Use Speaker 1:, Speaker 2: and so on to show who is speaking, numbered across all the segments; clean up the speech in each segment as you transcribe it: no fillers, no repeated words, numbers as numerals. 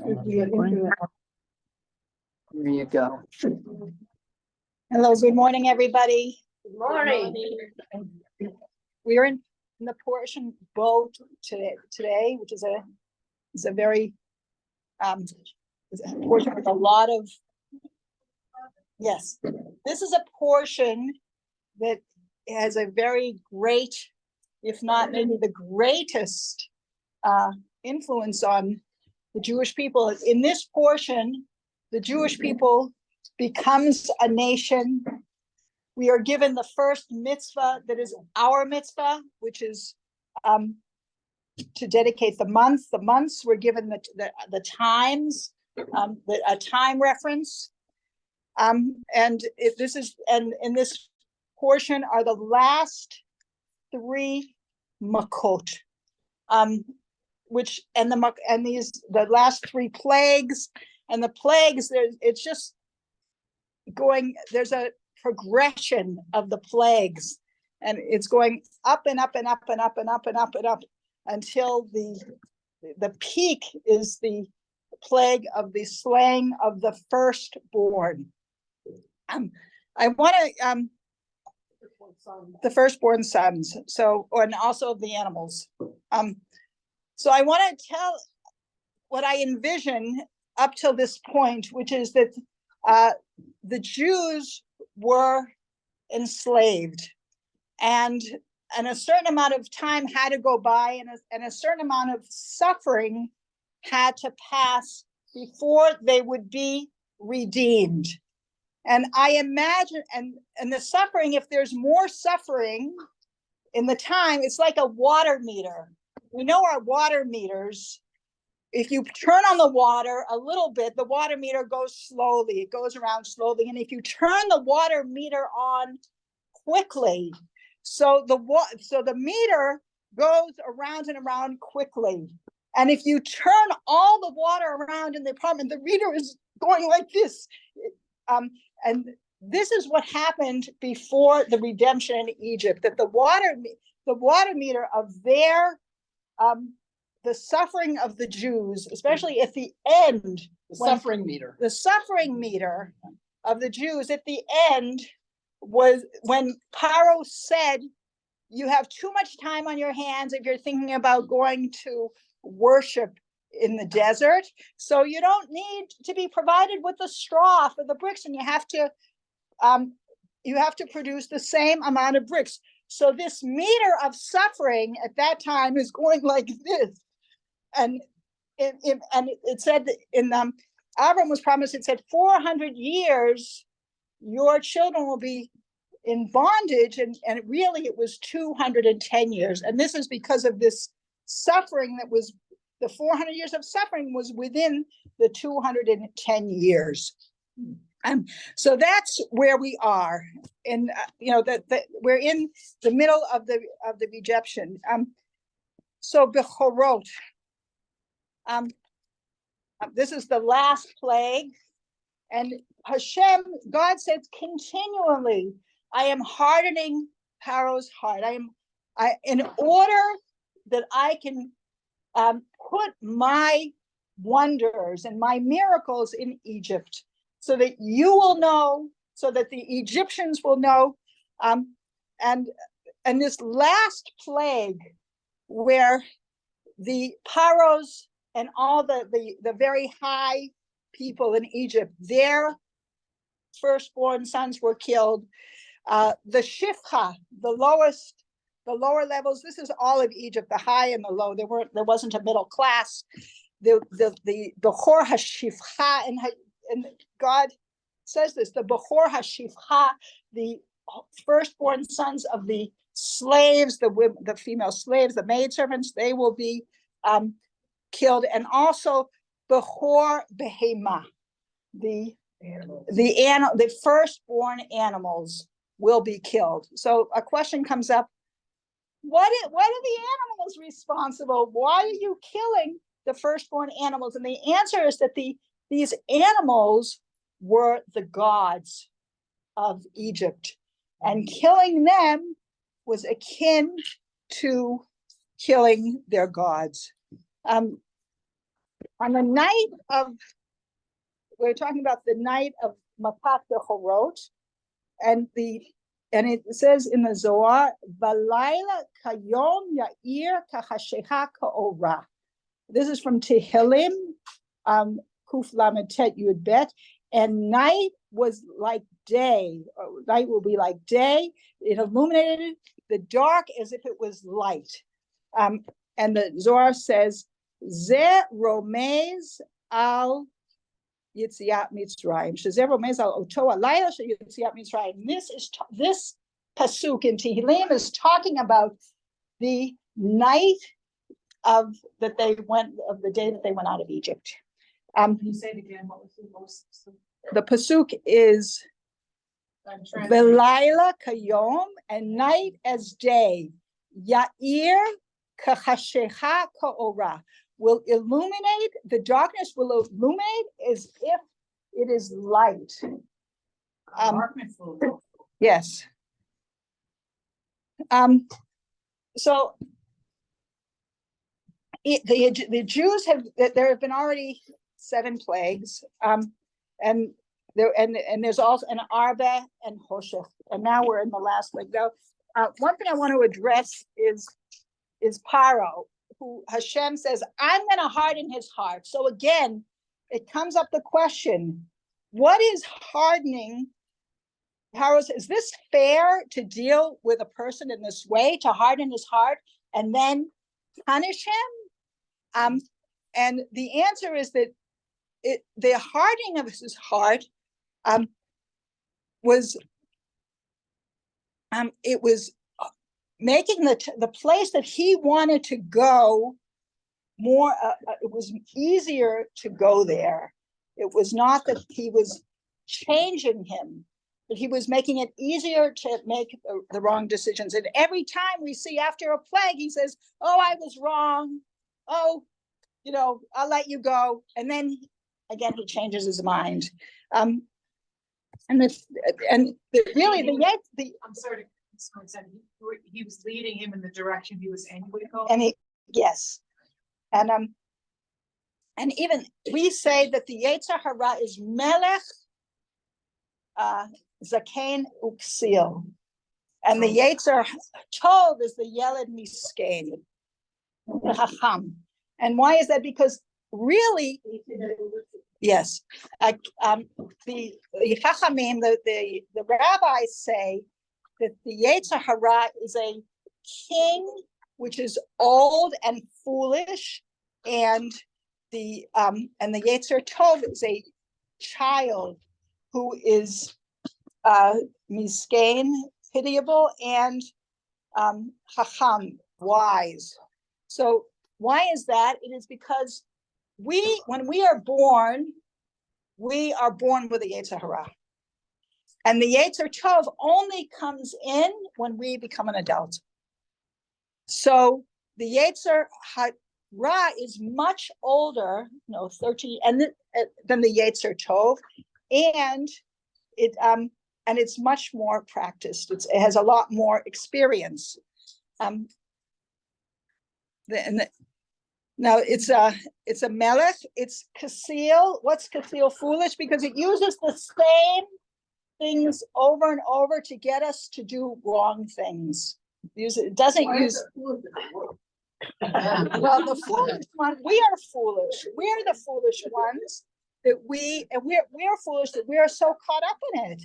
Speaker 1: There you go.
Speaker 2: Hello, good morning, everybody.
Speaker 3: Good morning.
Speaker 2: We're in the portion boat today, which is a very is a portion with a lot of, yes, this is a portion that has a very great, if not maybe the greatest influence on the Jewish people. In this portion, the Jewish people becomes a nation. We are given the first mitzvah that is our mitzvah, which is to dedicate the month. The months were given the times, a time reference, and in this portion are the last three makot, the last three plagues, and the plagues. It's just going. There's a progression of the plagues, and it's going up and up and up and up and up and up and up until the peak is the plague of the slaying of the firstborn. I want to the firstborn sons. So, and also of the animals. So I want to tell what I envision up till this point, which is that the Jews were enslaved, and a certain amount of time had to go by, and a certain amount of suffering had to pass before they would be redeemed. And I imagine, and the suffering, if there's more suffering in the time, it's like a water meter. We know our water meters. If you turn on the water a little bit, the water meter goes slowly. It goes around slowly. And if you turn the water meter on quickly, so the meter goes around and around quickly. And if you turn all the water around in the apartment, the meter is going like this. And this is what happened before the redemption in Egypt, that the water meter of their the suffering of the Jews, especially at the end,
Speaker 1: The suffering meter
Speaker 2: of the Jews at the end was when Paro said, you have too much time on your hands if you're thinking about going to worship in the desert. So you don't need to be provided with the straw for the bricks, and you have to produce the same amount of bricks. So this meter of suffering at that time is going like this. And it said in Abram was promised, it said 400 years your children will be in bondage, and really it was 210 years. And this is because of this suffering that was, the 400 years of suffering was within the 210 years. So that's where we are, and we're in the middle of the Egyptian. So Bechorot. This is the last plague, and Hashem, God says continually, I am hardening Paro's heart. In order that I can put my wonders and my miracles in Egypt, so that you will know, so that the Egyptians will know, and this last plague, where the Paros and all the very high people in Egypt, their firstborn sons were killed. The Shifcha, the lower levels, this is all of Egypt, the high and the low. There wasn't a middle class. The Bechor HaShifcha, and God says this, the Bechor HaShifcha, the firstborn sons of the slaves, the female slaves, the maidservants, they will be killed. And also Bechor Behema, the firstborn animals will be killed. So a question comes up, what are the animals responsible? Why are you killing the firstborn animals? And the answer is that these animals were the gods of Egypt, and killing them was akin to killing their gods. On the night of, we're talking about the night of Makat Bechorot, and it says in the Zohar, Valayla kayom ya'ir kachashecha ka'ora. This is from Tehillim, Kuf Lamed Tet Yud Bet, and night was like day, or night will be like day. It illuminated the dark as if it was light. And the Zohar says, Ze romez al Yitziat Mitzrayim. Shezeh romez al oto alayla she Yitziat Mitzrayim. This pasuk in Tehillim is talking about the night of the day that they went out of Egypt.
Speaker 1: Can you say it again? What was the most?
Speaker 2: The pasuk is Velayla kayom, and night as day. Ya'ir kachashecha ka'ora, will illuminate, the darkness will illuminate as if it is light. Yes. So the Jews there have been already 7 plagues, and there's also an Arba and Hoshech, and now we're in the last plague. Now, one thing I want to address is Paro, who Hashem says, I'm going to harden his heart. So again, it comes up the question, what is hardening? Paro says, is this fair to deal with a person in this way, to harden his heart and then punish him? And the answer is that the hardening of his heart was making the place that he wanted to go more. It was easier to go there. It was not that he was changing him, but he was making it easier to make the wrong decisions. And every time we see after a plague, he says, "Oh, I was wrong. Oh, I'll let you go." And then again, he changes his mind. I'm sorry.
Speaker 1: He was leading him in the direction he was anyway going.
Speaker 2: And yes, and even we say that the Yetzer Hara is Melech, Zaken Uksil, and the Yetzer Tov is the Yeled Miskein, the Chacham. And why is that? Because really, yes, the Chachamim, the rabbis say that the Yetzer Hara is a king which is old and foolish, and the Yetzer Tov is a child who is miskein, pitiable, and Chacham, wise. So why is that? It is because when we are born with a Yetzer Hara. And the Yetzer Tov only comes in when we become an adult. So the Yetzer Hara is much older, 13, than the Yetzer Tov, and it's much more practiced. It has a lot more experience. Now it's a melech. It's kasil. What's kasil? Foolish, because it uses the same things over and over to get us to do wrong things. It doesn't use. Well, the foolish one, we are foolish. We're the foolish ones we're foolish that we are so caught up in it.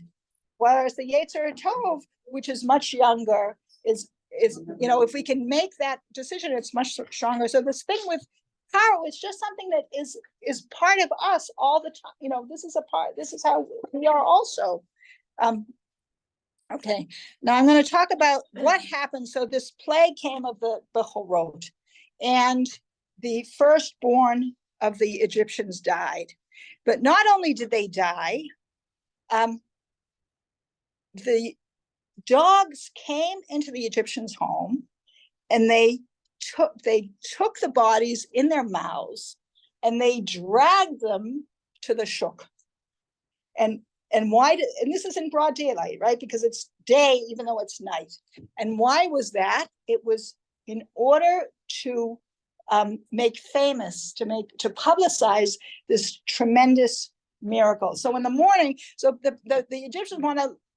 Speaker 2: Whereas the Yetzer Tov, which is much younger, is if we can make that decision, it's much stronger. So this thing with Paro is just something that is part of us all the time. This is how we are also. Okay, now I'm going to talk about what happened. So this plague came of the Bechorot, and the firstborn of the Egyptians died. But not only did they die, the dogs came into the Egyptians' home, and they took the bodies in their mouths, and they dragged them to the shuk. And why? And this is in broad daylight, right? Because it's day, even though it's night. And why was that? It was in order to make famous, to publicize this tremendous miracle. So in the morning, so the Egyptians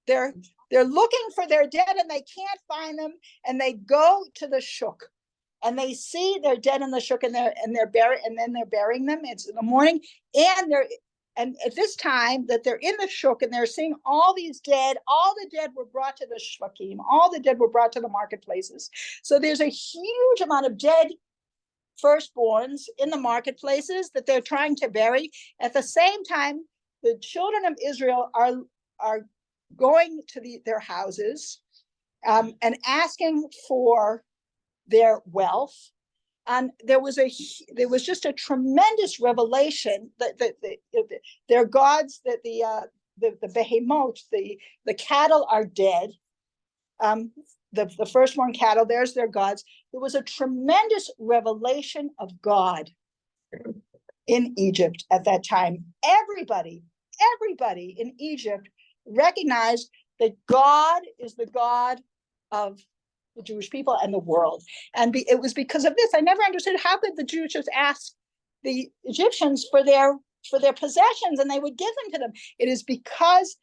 Speaker 2: they're looking for their dead and they can't find them, and they go to the shuk, and they see their dead in the shuk, and they're burying them. It's in the morning, and at this time that they're in the shuk and they're seeing all these dead, all the dead were brought to the shvakim, all the dead were brought to the marketplaces. So there's a huge amount of dead firstborns in the marketplaces that they're trying to bury. At the same time, the children of Israel are going to their houses and asking for their wealth. And there was just a tremendous revelation that their gods, that the behemoth, the cattle are dead. The firstborn cattle, there's their gods. There was a tremendous revelation of God in Egypt at that time. Everybody in Egypt recognized that God is the God of the Jewish people and the world. And it was because of this. I never understood, how could the Jews just ask the Egyptians for their possessions and they would give them to them? It is because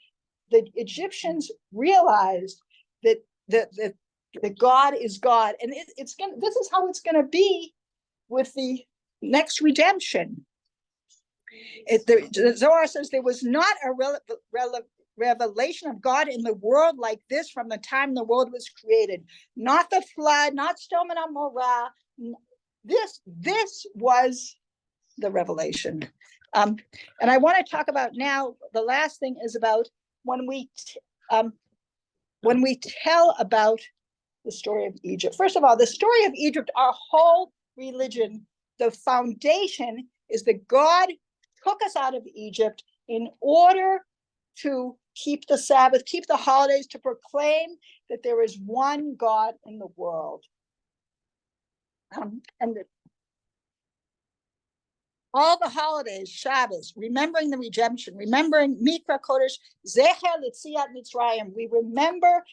Speaker 2: the Egyptians realized that God is God, and this is how it's going to be with the next redemption. The Zohar says there was not a revelation of God in the world like this from the time the world was created. Not the flood, not Sodom and Gomorrah. This was the revelation. And I want to talk about now, the last thing is about when we tell about the story of Egypt. First of all, the story of Egypt, our whole religion, the foundation is that God took us out of Egypt in order to keep the Sabbath, keep the holidays, to proclaim that there is one God in the world. All the holidays, Shabbos, remembering the redemption, remembering Mikra Kodesh, Zecher L'Tziat Mitzrayim. We remember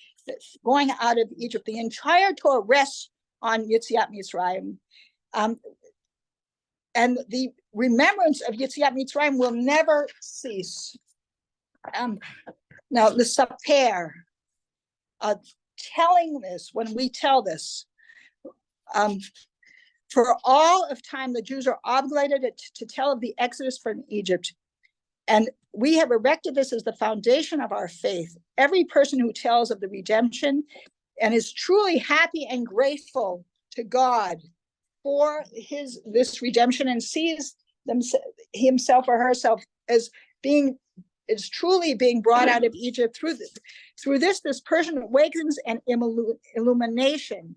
Speaker 2: going out of Egypt. The entire Torah rests on Yetziat Mitzrayim. And the remembrance of Yetziat Mitzrayim will never cease. Now, the Saper, telling this, when we tell this, for all of time, the Jews are obligated to tell of the Exodus from Egypt. And we have erected this as the foundation of our faith. Every person who tells of the redemption and is truly happy and grateful to God for this redemption and sees himself or herself as truly being brought out of Egypt through this person awakens an illumination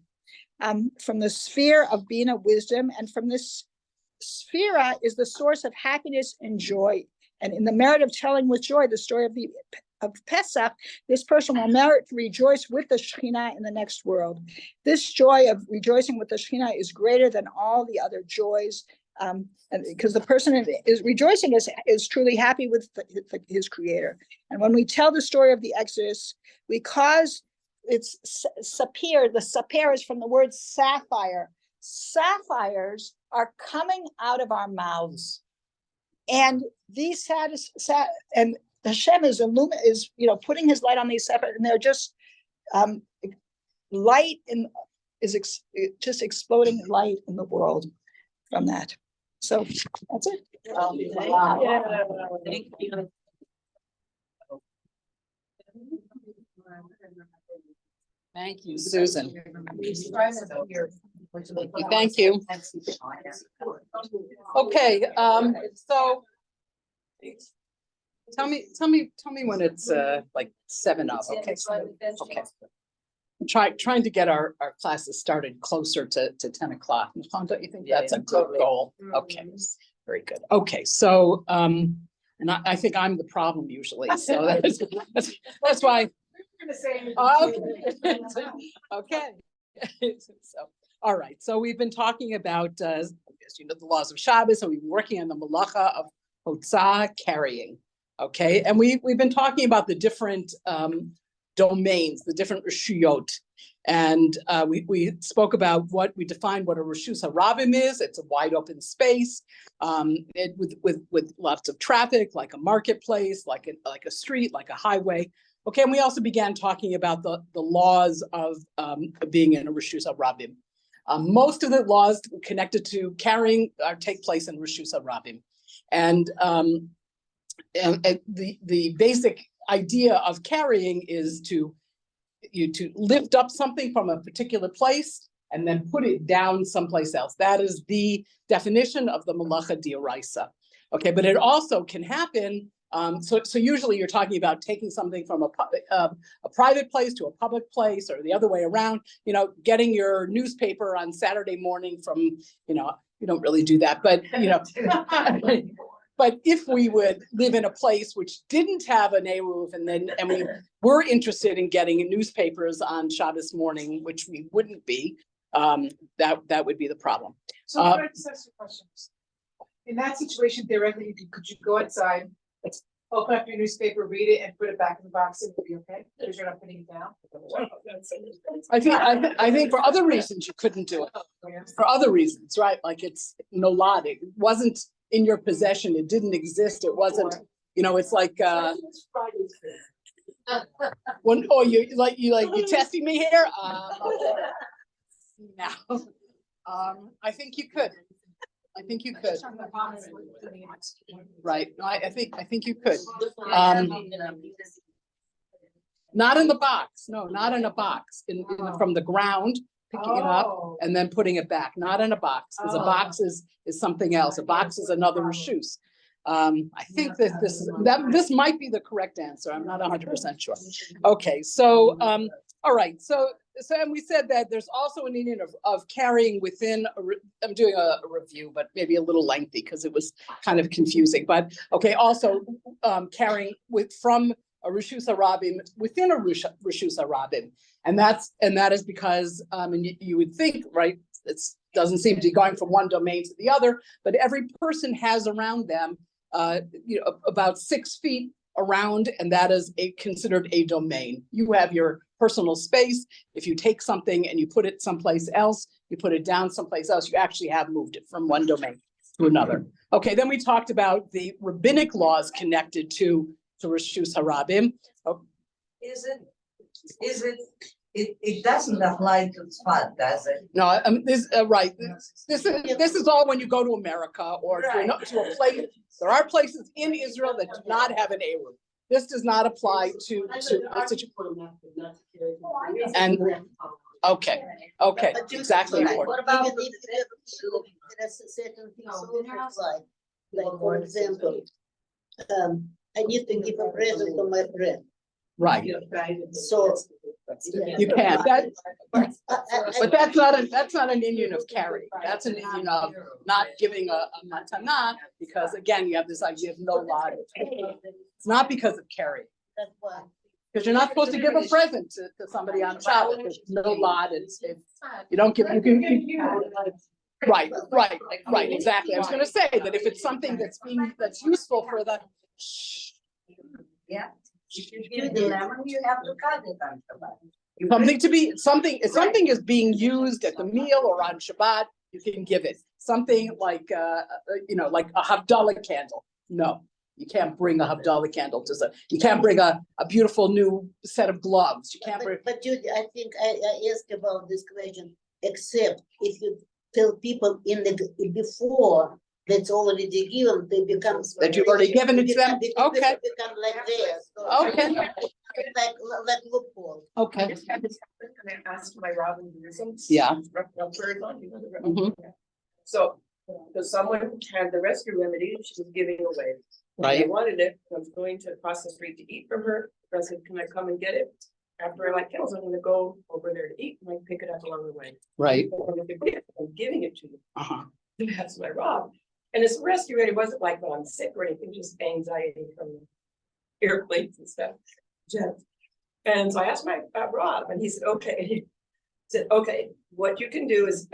Speaker 2: from the sphere of Bina wisdom, and from this sphere is the source of happiness and joy. And in the merit of telling with joy the story of Pesach, this person will merit to rejoice with the Shekhinah in the next world. This joy of rejoicing with the Shekhinah is greater than all the other joys, and because the person is rejoicing is truly happy with his creator. And when we tell the story of the Exodus, we cause it's sapir. The sapir is from the word sapphire. Sapphires are coming out of our mouths, and these and Hashem is putting His light on these sapphires, and they're just light just exploding light in the world from that. So that's it.
Speaker 3: Thank you. Thank you, Susan. Thank you. Okay, so tell me when it's like 7 up. Okay. Okay. I'm trying to get our classes started closer to 10 o'clock. Don't you think that's a good goal? Okay, very good. Okay, so and I think I'm the problem usually, so that's why. Okay. So, all right. So we've been talking about, the laws of Shabbos, and we've been working on the malacha of hotzah, carrying. Okay, and we've been talking about the different domains, the different reshuyot, And we spoke about we defined what a Reshus HaRabim is. It's a wide open space with lots of traffic, like a marketplace, like a street, like a highway. Okay, and we also began talking about the laws of being in a Reshus HaRabim. Most of the laws connected to carrying take place in Reshus HaRabim. And the basic idea of carrying is to lift up something from a particular place and then put it down someplace else. That is the definition of the Malacha D'Oraisa. Okay, but it also can happen. So usually you're talking about taking something from a private place to a public place, or the other way around. Getting your newspaper on Saturday morning from, you don't really do that, but But if we would live in a place which didn't have an Eruv, and we were interested in getting newspapers on Shabbos morning, which we wouldn't be, that would be the problem.
Speaker 1: So I just ask you questions. In that situation, theoretically, could you go outside, open up your newspaper, read it, and put it back in the box, and it would be okay? Because you're not putting it down?
Speaker 3: I think for other reasons you couldn't do it. For other reasons, right? Like it's nolad. It wasn't in your possession. It didn't exist. It wasn't, it's like you testing me here? No. I think you could. Right. No, I think you could. Not in the box. No, not in a box. From the ground, picking it up and then putting it back. Not in a box, because a box is something else. A box is another reshus. I think that this might be the correct answer. I'm not 100% sure. Okay, so all right. So and we said that there's also a meaning of carrying within. I'm doing a review, but maybe a little lengthy because it was kind of confusing. But okay, also carrying from a Reshus HaRabim within a Reshus HaRabim, and that is because and you would think, right? It doesn't seem to be going from one domain to the other, but every person has around them, about 6 feet around, and that is considered a domain. You have your personal space. If you take something and you put it someplace else, you put it down someplace else, you actually have moved it from one domain to another. Okay, then we talked about the rabbinic laws connected to Reshus HaRabim. Oh.
Speaker 4: It doesn't apply to Tzfat, does it?
Speaker 3: No, this right. This is all when you go to America or to a place. There are places in Israel that do not have an Eruv. This does not apply to and okay, exactly.
Speaker 5: What about if there's a certain things apply? Like for example, I need to give a present to my friend.
Speaker 3: Right.
Speaker 5: So
Speaker 3: you can. But that's not an Indian of carry. That's an Indian of not giving a matana, because again you have this idea of no lot. It's not because of carry.
Speaker 5: that's why.
Speaker 3: Because you're not supposed to give a present to somebody on Shabbos. There's no lot. It's you don't give. You can. Right. Exactly. I was going to say that if it's something that's useful for the.
Speaker 4: Yeah. If you give the lemon, you have to cut it on Shabbat.
Speaker 3: If something is being used at the meal or on Shabbat, you can give it. Something like like a Havdalah candle. No, you can't bring a Havdalah candle to you can't bring a beautiful new set of gloves. You can't bring.
Speaker 5: But Judy, I think I asked about this question, except if you tell people before that's already given, they become
Speaker 3: that you've already given it to them. Okay.
Speaker 5: Become like this. So
Speaker 3: okay.
Speaker 5: Like loophole.
Speaker 3: Okay.
Speaker 1: I'm just gonna ask my Robin reasons.
Speaker 3: Yeah.
Speaker 6: So someone had the rescue remedy she was giving away.
Speaker 3: Right.
Speaker 6: I wanted it. I was going to cross the street to eat from her. I said, can I come and get it? After I kennels, I'm gonna go over there to eat and I pick it up along the way.
Speaker 3: Right.
Speaker 6: I'm giving it to you. That's my Rob. And this rescue remedy wasn't like when I'm sick or anything, just anxiety from airplanes and stuff. Jets. And so I asked my Rob, and he said, okay. He said, okay, what you can do is,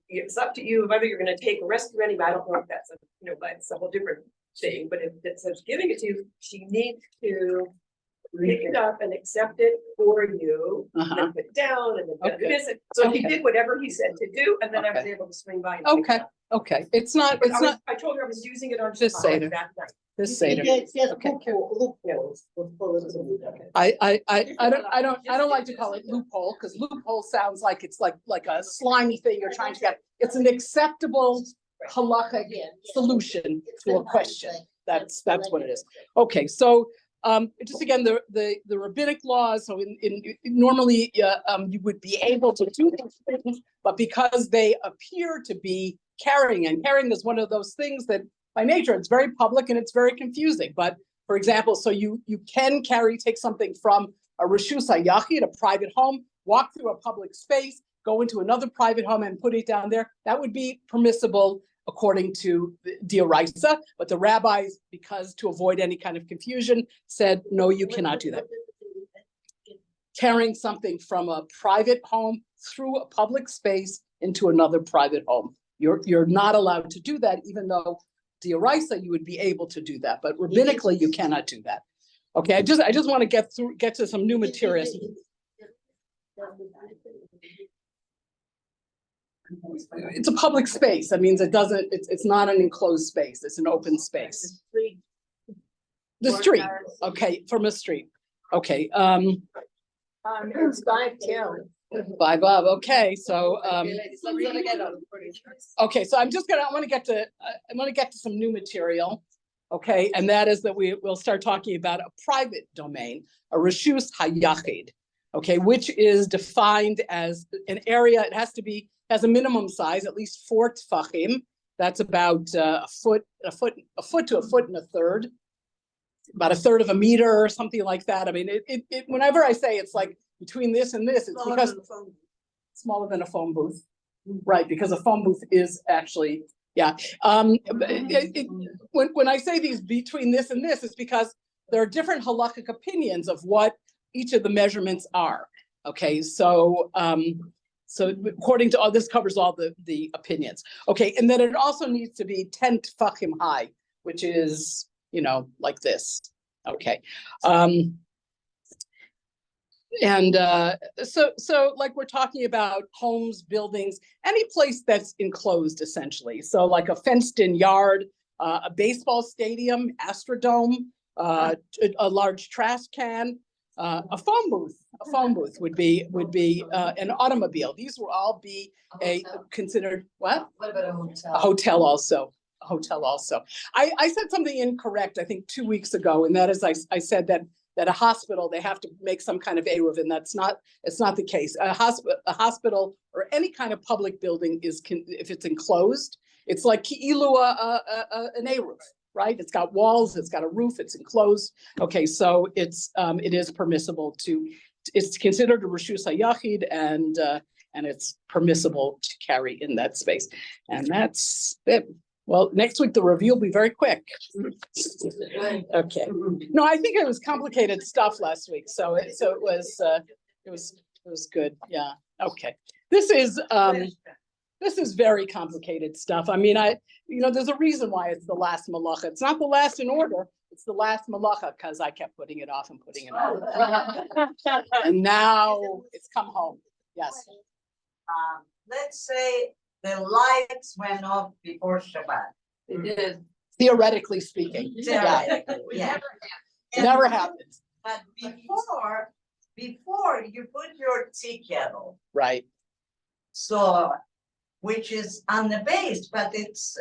Speaker 6: it's up to you whether you're going to take a rescue remedy. But I don't know if that's but it's a whole different thing. But if it says giving it to you, she needs to pick it up and accept it for you, and
Speaker 3: Uh-huh.
Speaker 6: then put it down and then
Speaker 3: Okay.
Speaker 6: miss it. So he
Speaker 3: Okay.
Speaker 6: did whatever he said to do, and then I was
Speaker 3: Okay.
Speaker 6: able to swing by and pick
Speaker 3: Okay,
Speaker 6: it up.
Speaker 3: okay, it's not,
Speaker 6: But
Speaker 3: it's not
Speaker 6: I told her I was using it on
Speaker 3: Just
Speaker 6: Shabbat
Speaker 3: Seder.
Speaker 6: that night.
Speaker 3: this Seder.
Speaker 5: It says
Speaker 3: Okay.
Speaker 5: loopholes.
Speaker 3: I don't like to call it loophole, because loophole sounds like it's like a slimy thing you're trying to get. It's an acceptable halachic solution to a question. That's what it is. Okay, so just again, the rabbinic laws, so normally you would be able to do these things, but because they appear to be carrying, and carrying is one of those things that by nature, it's very public and it's very confusing. But for example, so you can take something from a reshus hayachid, a private home, walk through a public space, go into another private home and put it down there. That would be permissible according to D'Oraisa, but the rabbis, because to avoid any kind of confusion, said, no, you cannot do that. Carrying something from a private home through a public space into another private home. You're not allowed to do that, even though D'Oraisa, you would be able to do that, but rabbinically, you cannot do that. Okay, I just want to get to some new materials. It's a public space. That means it's not an enclosed space. It's an open space. The street, okay, from a street. Okay,
Speaker 1: It's 5
Speaker 3: Bye, Bob. Okay, so okay, so I want to get to some new material. Okay, and that is that we'll start talking about a private domain, a reshus hayachid. Okay, which is defined as an area. It has a minimum size, at least 4 tfachim. That's about a foot to a foot and a third. About a third of a meter or something like that. I mean, it whenever I say it's like between this and this, it's because smaller than a phone booth, right? Because a phone booth is actually, yeah. When I say these between this and this, it's because there are different halakhic opinions of what each of the measurements are. Okay, so according to all this covers all the opinions. Okay, and then it also needs to be 10 tfachim high, which is, like this. Okay. So like we're talking about homes, buildings, any place that's enclosed essentially. So like a fenced in yard, a baseball stadium, Astrodome, a large trash can, a phone booth would be an automobile. These will all be considered what?
Speaker 4: What about a hotel?
Speaker 3: A hotel also. I said something incorrect, I think 2 weeks ago, and that is I said that a hospital, they have to make some kind of eruv, and it's not the case. A hospital or any kind of public building if it's enclosed, it's like ki'ilu an eruv, right? It's got walls, it's got a roof, it's enclosed. Okay, so it is permissible it's considered a reshus hayachid, and it's permissible to carry in that space. And that's it. Well, next week, the review will be very quick. Okay. No, I think it was complicated stuff last week. So it was good. Yeah. Okay. This is very complicated stuff. I mean, there's a reason why it's the last malacha. It's not the last in order. It's the last malacha because I kept putting it off and putting it off. And now it's come home. Yes.
Speaker 4: Let's say the lights went off before Shabbat.
Speaker 6: It did.
Speaker 3: Theoretically speaking. Yeah.
Speaker 4: Yeah.
Speaker 3: It never happens.
Speaker 4: But before you put your tea kettle,
Speaker 3: Right.
Speaker 4: so which is on the base, but it's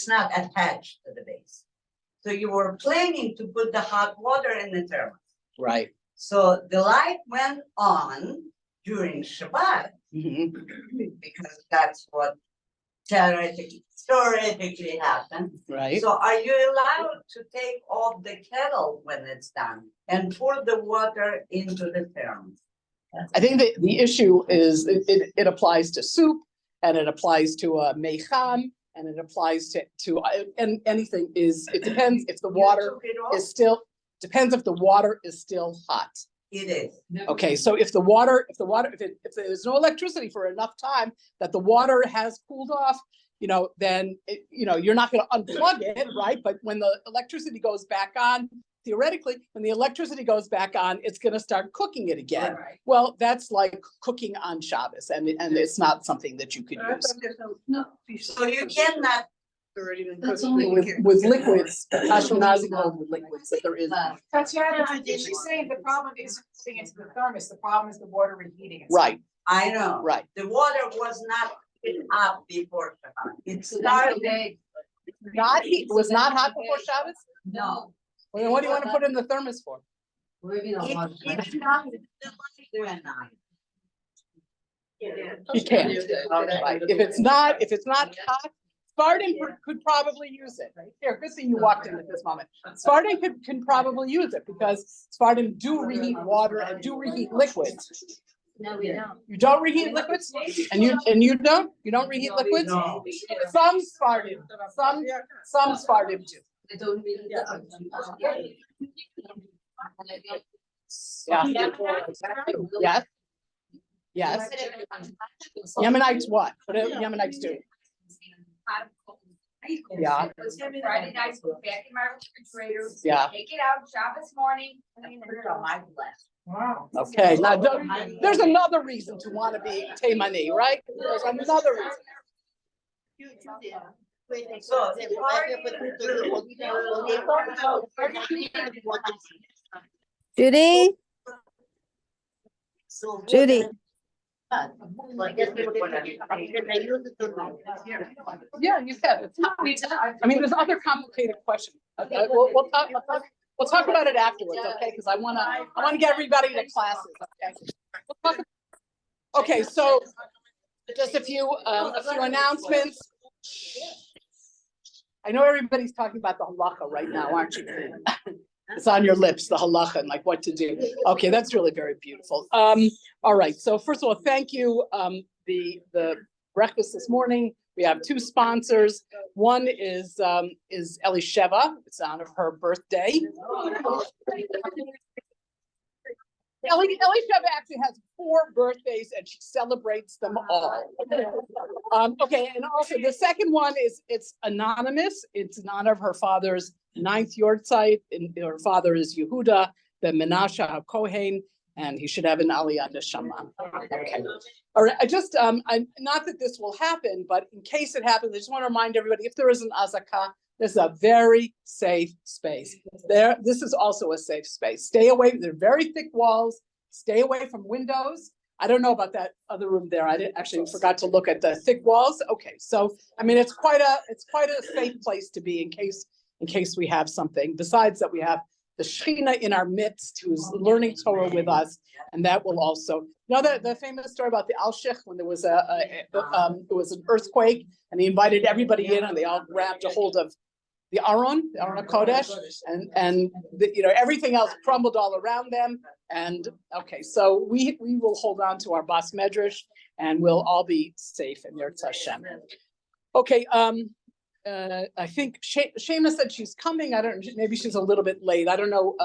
Speaker 4: not attached to the base. So you were planning to put the hot water in the thermos.
Speaker 3: Right.
Speaker 4: So the light went on during Shabbat because that's what theoretically happened.
Speaker 3: Right.
Speaker 4: So are you allowed to take off the kettle when it's done and pour the water into the thermos?
Speaker 3: I think the issue is it applies to soup, and it applies to a meicham, and it applies to and anything it depends if the water is still hot.
Speaker 4: It is.
Speaker 3: Okay, so if there's no electricity for enough time that the water has cooled off, then you're not going to unplug it, right? But when the electricity goes back on, theoretically, when the electricity goes back on, it's gonna start cooking it again.
Speaker 6: Right.
Speaker 3: Well, that's like cooking on Shabbos, and it's not something that you could use.
Speaker 4: So you cannot,
Speaker 3: With liquids, Ashkenazi hold with liquids, that there is.
Speaker 1: Tatiana, I think she's saying the problem isn't putting into the thermos, the problem is the water reheating it.
Speaker 3: Right,
Speaker 4: I know.
Speaker 3: right.
Speaker 4: The water was not heated up before Shabbat. It started,
Speaker 3: It was not hot before Shabbos?
Speaker 4: no.
Speaker 3: Well, then what do you want to put in the thermos for?
Speaker 4: It's not, the light went on.
Speaker 3: You can't. Right. If it's not hot, Spartan could probably use it. Here, good thing you walked in at this moment. Spartan can probably use it because Spartan do reheat water and do reheat liquids.
Speaker 5: No, we don't.
Speaker 3: You don't reheat liquids? And you don't? You don't reheat liquids?
Speaker 4: No.
Speaker 3: Some Spartan, some Spartan do.
Speaker 6: They don't really.
Speaker 3: Yeah. Yes. Yes. Yemenites what? What do Yemenites do? Yeah.
Speaker 7: Friday nights, go back in my refrigerator.
Speaker 3: Yeah.
Speaker 7: Take it out Shabbos morning and then put it on my left.
Speaker 1: Wow.
Speaker 3: Okay, now there's another reason to want to be Taimani, right? There's another reason.
Speaker 4: So,
Speaker 8: Judy, Judy,
Speaker 3: Yeah, you said it's not. I mean, there's other complicated questions. Okay, we'll talk about it afterwards, okay? Because I wanna get everybody to classes, okay? Okay, so just a few announcements. I know everybody's talking about the halacha right now, aren't you? It's on your lips, the halacha, and like what to do. Okay, that's really very beautiful. All right, so first of all, thank you. The breakfast this morning, we have two sponsors. One is Elisheva. It's on of her birthday. Elisheva actually has 4 birthdays and she celebrates them all. Okay, and also the second one it's anonymous. It's in honor of her father's 9th yortzeit. Her father is Yehuda, the Menashe HaKohen, and he should have an Aliyah Neshama. Okay. All right, not that this will happen, but in case it happens, I just want to remind everybody, if there is an azakah, this is a very safe space. This is also a safe space. Stay away, they're very thick walls, stay away from windows. I don't know about that other room there. I forgot to look at the thick walls. Okay, so I mean it's quite a safe place to be in case we have something. Besides that, we have the Shechina in our midst who's learning Torah with us, and that will also, the famous story about the Alshich when there was an earthquake and he invited everybody in and they all grabbed a hold of the Aron HaKodesh, and everything else crumbled all around them. And okay, so we will hold on to our Bas Medrash and we'll all be safe in Yirtzeh Hashem. Okay, I think Shema said she's coming. I don't know, maybe she's a little bit late. I don't know.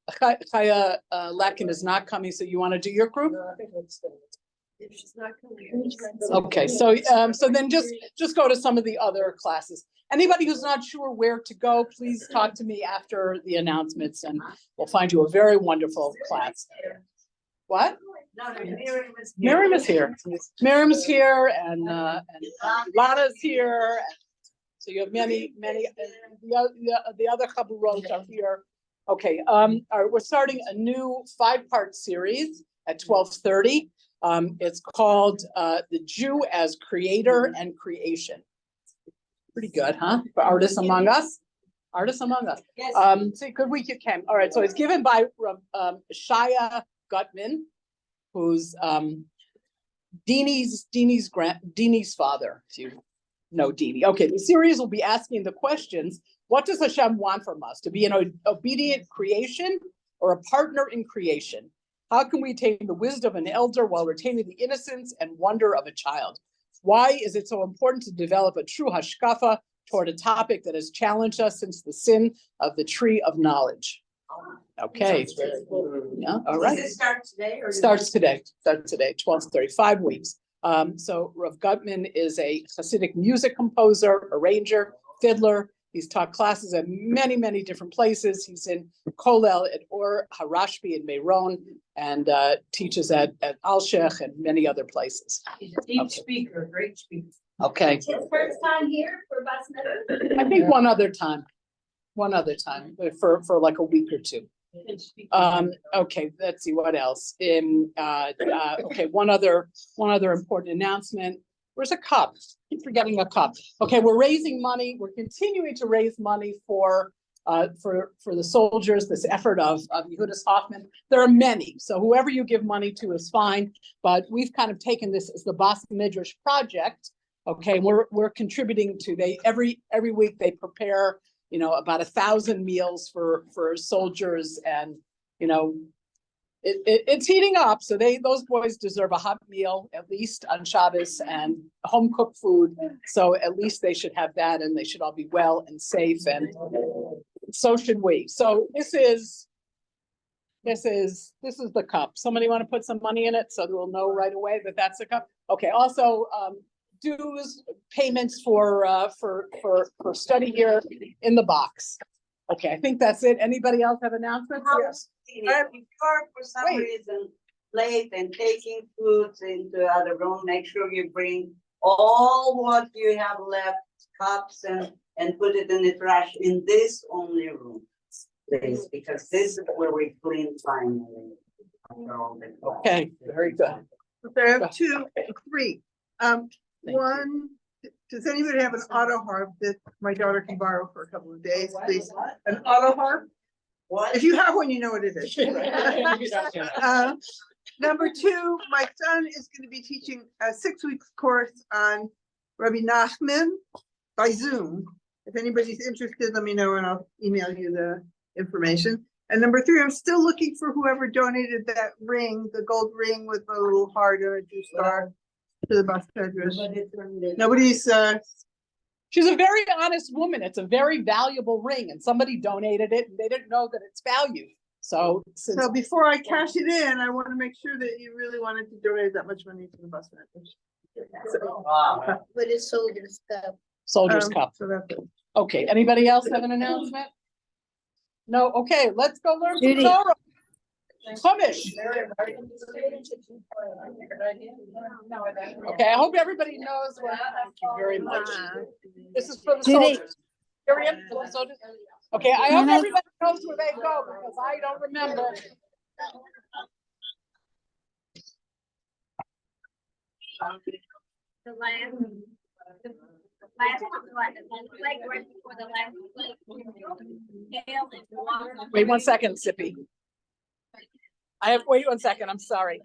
Speaker 3: Chaya Lakin is not coming, so you want to do your group?
Speaker 6: If she's not coming.
Speaker 3: Okay, so then just go to some of the other classes. Anybody who's not sure where to go, please talk to me after the announcements and we'll find you a very wonderful class. What?
Speaker 4: No, Miriam is here.
Speaker 3: Miriam is here. Miriam is here and Lana's here. So you have many, the other Chaburot are here. Okay, all right, we're starting a new 5-part series at 12:30. It's called The Jew as Creator and Creation. Pretty good, huh? For artists among us.
Speaker 4: Yes.
Speaker 3: So good week you came. All right, so it's given by Shia Gutman, who's Deanie's father, if you know Deanie. Okay, the series will be asking the questions: what does Hashem want from us? To be an obedient creation or a partner in creation? How can we attain the wisdom of an elder while retaining the innocence and wonder of a child? Why is it so important to develop a true hashkafa toward a topic that has challenged us since the sin of the tree of knowledge? Okay. Yeah, all right.
Speaker 4: Does it start today or?
Speaker 3: Starts today, 12:35 weeks. So Rav Gutman is a Hasidic music composer, arranger, fiddler. He's taught classes at many, many different places. He's in Kollel at Or Harashbi in Meron and teaches at Al-Sheikh and many other places.
Speaker 6: He's a deep
Speaker 3: Okay.
Speaker 6: speaker, great speaker.
Speaker 3: Okay,
Speaker 7: It's his first time here for Bas Medrash.
Speaker 3: I think one other time, for like a week or two. Okay, let's see what else. Okay, one other important announcement. Where's a cup? Keep forgetting a cup. Okay, we're raising money. We're continuing to raise money for the soldiers, this effort of Yehudis Hoffman. There are many, so whoever you give money to is fine, but we've kind of taken this as the Bas Medrash project. Okay, we're contributing to, every week they prepare, about 1,000 meals for soldiers, and it's heating up. So those boys deserve a hot meal at least on Shabbos and home cooked food. So at least they should have that, and they should all be well and safe, and so should we. So this is the cup. Somebody want to put some money in it so we'll know right away that that's the cup. Okay. Also, dues payments for study here in the box. Okay, I think that's it. Anybody else have announcements? Yes.
Speaker 4: If you are for some
Speaker 3: Wait.
Speaker 4: reason late and taking foods into the other room, make sure you bring all what you have left, cups and put it in the trash in this only room. Please, because this is where we clean finally. after all the class.
Speaker 3: Okay, very good.
Speaker 9: There are three.
Speaker 3: Thank
Speaker 9: One, does anybody have an auto harp that my daughter can borrow for a couple of days, please? An auto harp?
Speaker 4: What?
Speaker 9: If you have one, you know what it is. Number two, my son is going to be teaching a 6-week course on Rabbi Nachman by Zoom. If anybody's interested, let me know and I'll email you the information. And number three, I'm still looking for whoever donated that ring, the gold ring with a little heart and a Jew star to the Bas Medrash. Nobody's,
Speaker 3: She's a very honest woman. It's a very valuable ring, and somebody donated it and they didn't know that it's valued. So
Speaker 9: so before I cash it in, I want to make sure that you really wanted to donate that much money to the Bas Medrash.
Speaker 4: Wow.
Speaker 5: But it's soldier's cup.
Speaker 3: Soldier's Cup.
Speaker 9: So that's it.
Speaker 3: Okay, anybody else have an announcement? No, okay, let's go learn some
Speaker 8: Judy.
Speaker 3: Torah. Chumash. Okay, I hope everybody knows what, thank you very much. This is for the
Speaker 8: Judy.
Speaker 3: soldiers. Period, for the soldiers. Okay, I hope everybody knows where they go, because I don't remember.
Speaker 7: The last one, the leg right before the last leg.
Speaker 3: Wait 1 second, Sippy. Wait 1 second, I'm sorry.